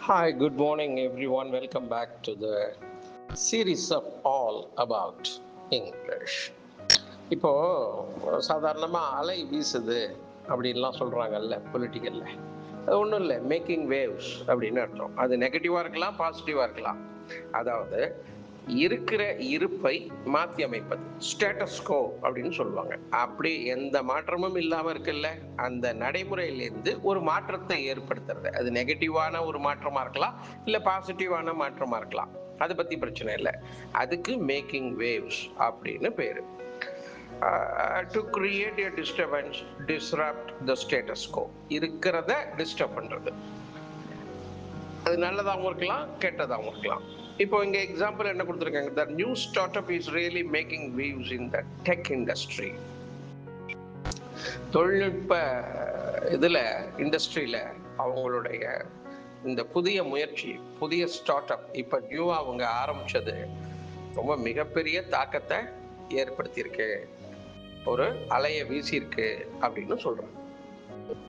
Hi, good morning, everyone. Welcome back to the series of All About English. இப்போ சாதாரணமாக அலை வீசுது அப்படின்லாம் சொல்கிறாங்கல்ல பொலிட்டிக்கல்ல. அது ஒன்றும் இல்லை, மேக்கிங் வேவ்ஸ் அப்படின்னு அர்த்தம். அது நெகட்டிவாக இருக்கலாம், பாசிட்டிவாக இருக்கலாம். அதாவது இருக்கிற இருப்பை மாற்றி அமைப்பது, ஸ்டேட்டஸ்கோ அப்படின்னு சொல்லுவாங்க. அப்படி எந்த மாற்றமும் இல்லாமல் இருக்குல்ல, அந்த நடைமுறையிலேருந்து ஒரு மாற்றத்தை ஏற்படுத்துறது. அது நெகட்டிவான ஒரு மாற்றமாக இருக்கலாம், இல்லை பாசிட்டிவான மாற்றமாக இருக்கலாம். அதை பற்றி பிரச்சனை இல்லை. அதுக்கு மேக்கிங் வேவ்ஸ் அப்படின்னு பேர். To create a disturbance, disrupt the status quo, இருக்கிறத டிஸ்டர்ப் பண்ணுறது. அது நல்லதாகவும் இருக்கலாம், கெட்டதாகவும் இருக்கலாம். இப்போ இங்கே எக்ஸாம்பிள் என்ன கொடுத்துருக்காங்க, the new start up is really making waves in the tech industry. தொழில்நுட்ப இதில் இண்டஸ்ட்ரியில் அவங்களுடைய இந்த புதிய முயற்சி, புதிய ஸ்டார்ட் அப் இப்போ நியூவாக அவங்க ஆரம்பித்தது ரொம்ப மிகப்பெரிய தாக்கத்தை ஏற்படுத்தியிருக்கு, ஒரு அலையை வீசியிருக்கு அப்படின்னு சொல்கிறாங்க.